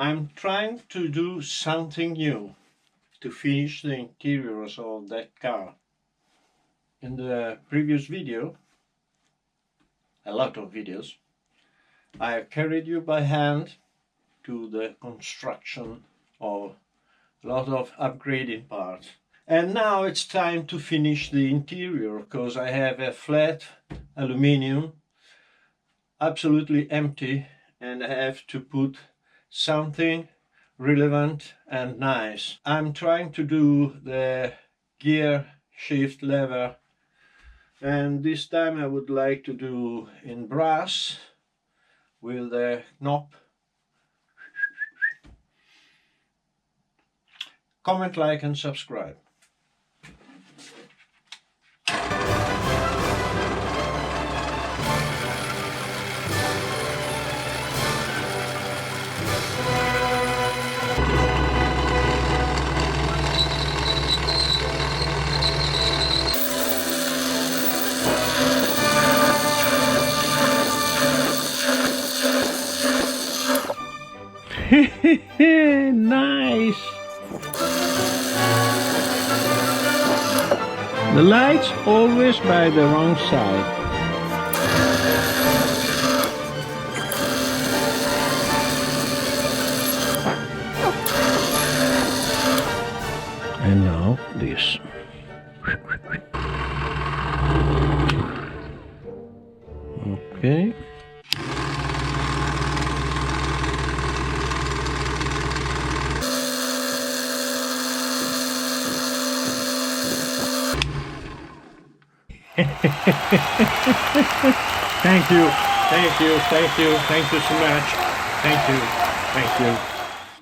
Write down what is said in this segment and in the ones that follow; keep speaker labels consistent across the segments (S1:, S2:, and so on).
S1: I'm trying to do something new to finish the interiors of that car. In the previous video, a lot of videos, I carried you by hand to the construction of a lot of upgrading parts. And now it's time to finish the interior, because I have a flat aluminium, absolutely empty, and I have to put something relevant and nice. I'm trying to do the gear shift lever, and this time I would like to do in brass with the knob. Comment, like and subscribe. Nice! The light's always by the wrong side. And now this. Okay. Thank you so much. Thank you.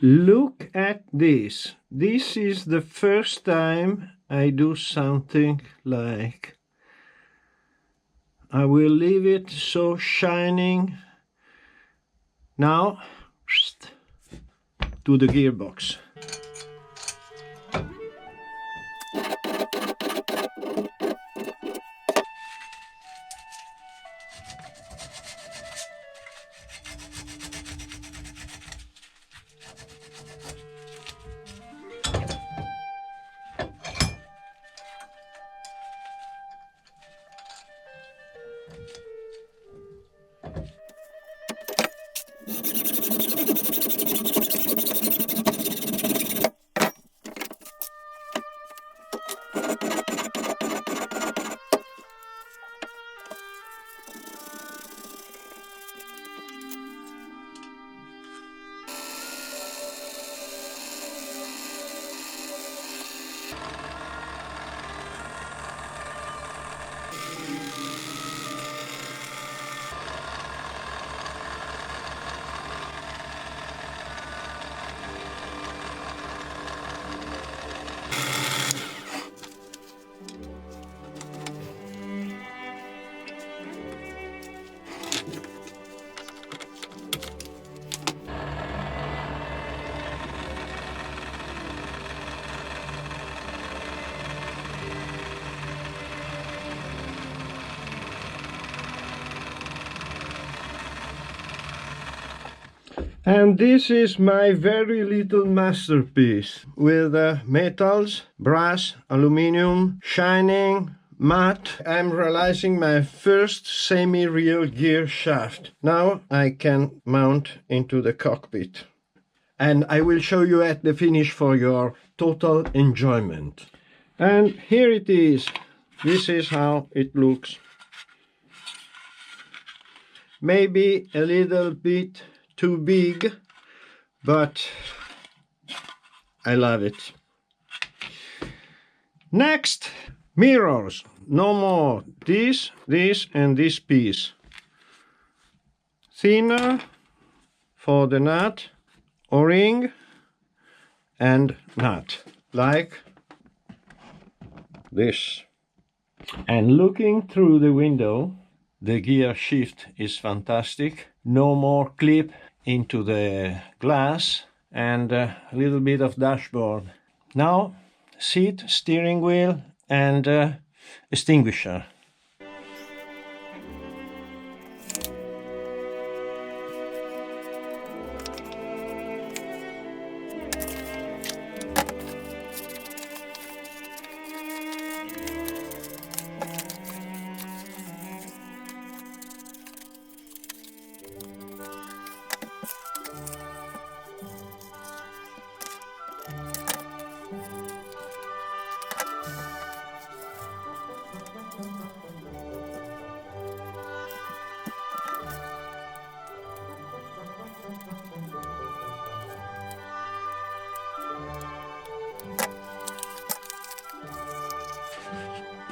S1: Look at this. This is the first time I do something like. I will leave it so shining. Now to the gearbox. And this is my very little masterpiece with metals, brass, aluminium, shining, matte. I'm realizing my first semi-real gear shaft. Now I can mount into the cockpit. And I will show you at the finish for your total enjoyment. And here it is. This is how it looks. Maybe a little bit too big, but I love it. Next, mirrors. No more this, and this piece. Thinner for the nut, O-ring, and nut, like this. And looking through the window, the gear shift is fantastic. No more clip into the glass, and a little bit of dashboard. Now, seat, steering wheel, and extinguisher.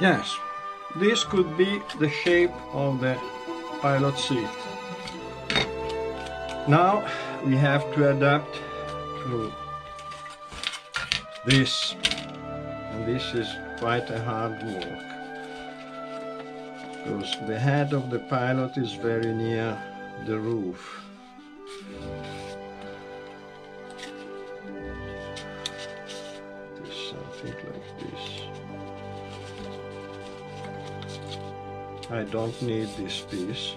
S1: Yes, this could be the shape of the pilot seat. Now we have to adapt to this, and this is quite a hard work because the head of the pilot is very near the roof. Something like this. I don't need this piece.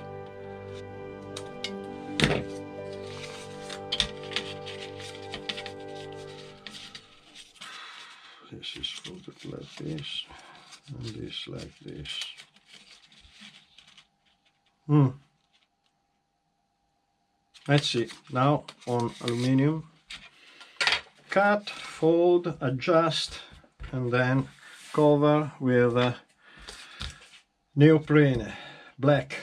S1: This is folded like this, and this like this. Let's see. Now on aluminium. Cut, fold, adjust, and then cover with neoprene, black.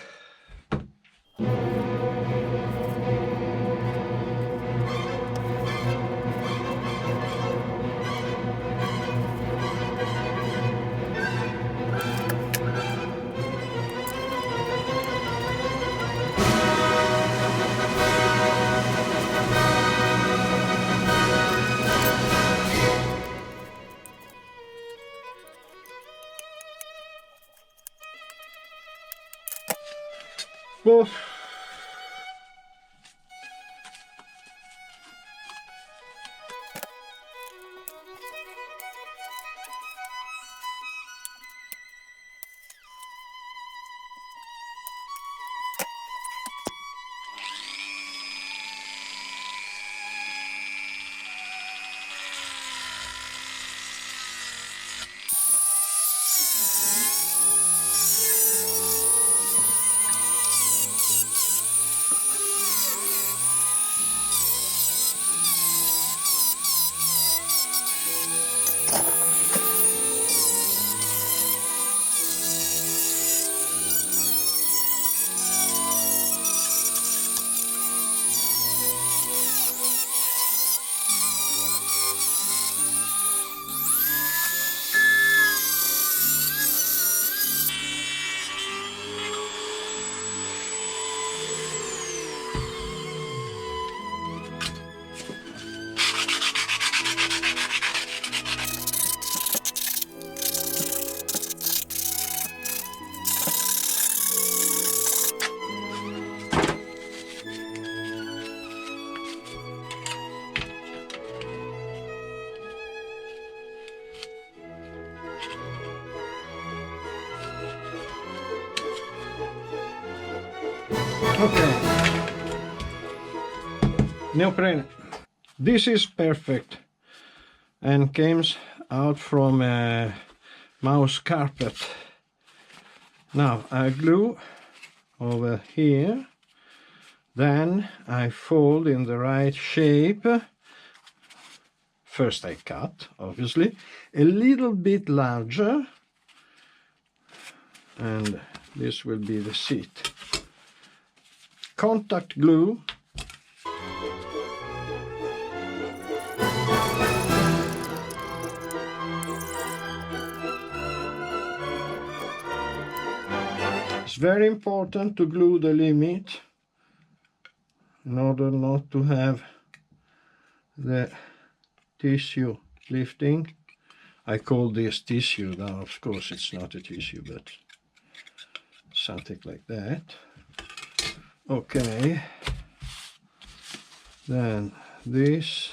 S1: Well, okay. Neoprene. This is perfect and comes out from a mouse carpet. Now I glue over here, then I fold in the right shape. First I cut, obviously, a little bit larger, and this will be the seat. Contact glue. It's very important to glue the limit in order not to have the tissue lifting. I call this tissue. Now, of course, it's not a tissue, but something like that. Okay. Then this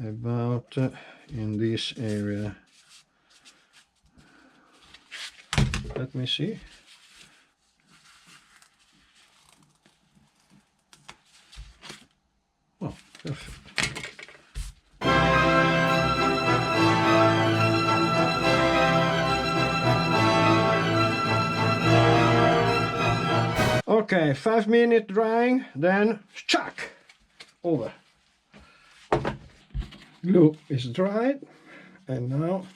S1: about in this area. Let me see. Oh, perfect. Okay, 5 minute drying, then chuck over. Glue is dried, and now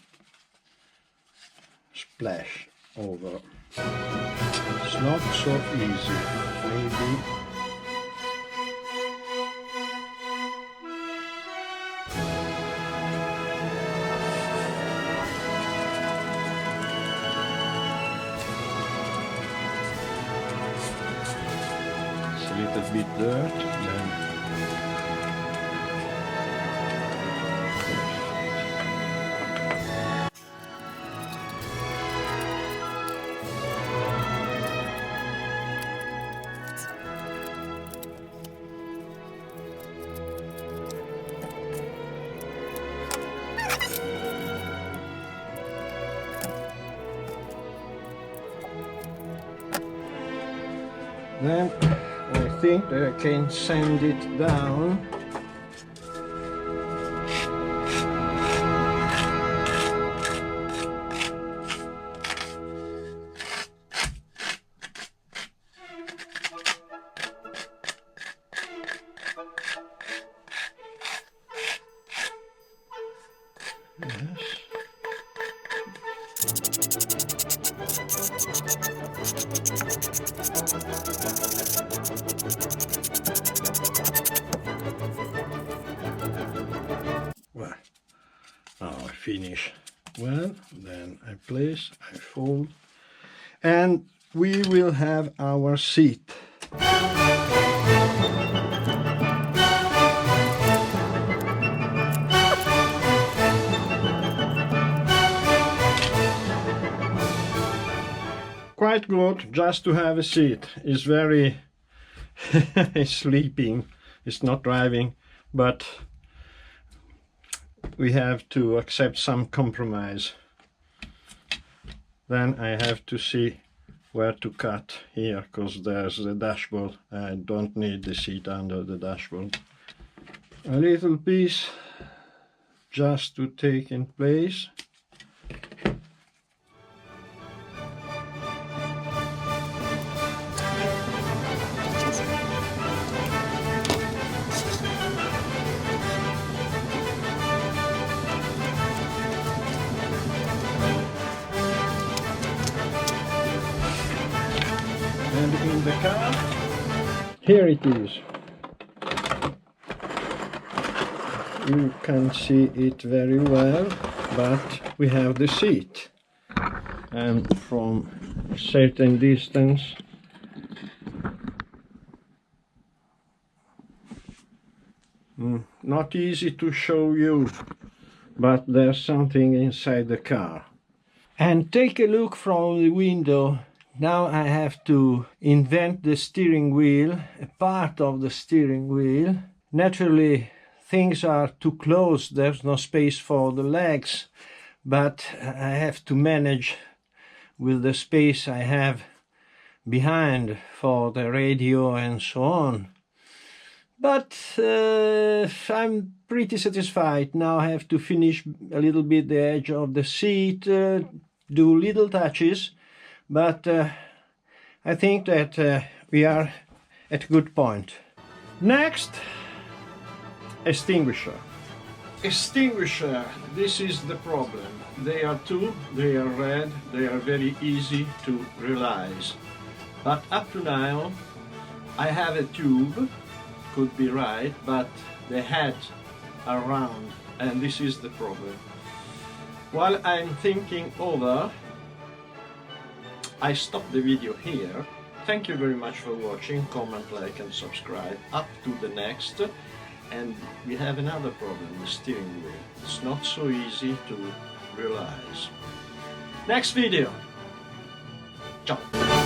S1: splash over. It's not so easy, maybe. little bit dirt, then I think that I can sand it down. Well, now I finish well, then I place, I fold, and we will have our seat. Quite good just to have a seat. It's very sleeping, it's not driving, but we have to accept some compromise. Then I have to see where to cut here, because there's the dashboard. I don't need the seat under the dashboard. A little piece just to take in place. And in the car, here it is. You can see it very well, but we have the seat, and from a certain distance not easy to show you, but there's something inside the car. And take a look from the window. Now I have to invent the steering wheel, a part of the steering wheel. Naturally, things are too close, there's no space for the legs, but I have to manage with the space I have behind for the radio and so on. But I'm pretty satisfied. Now I have to finish a little bit the edge of the seat, do little touches, but I think that we are at a good point. Next, extinguisher. Extinguisher, this is the problem. They are two, they are red, they are very easy to realize. But up to now, I have a tube, could be right, but the heads are round, and this is the problem. While I'm thinking over, I stop the video here. Thank you very much for watching. Comment, like and subscribe. Up to the next. And we have another problem, the steering wheel. It's not so easy to realize. Next video. Ciao.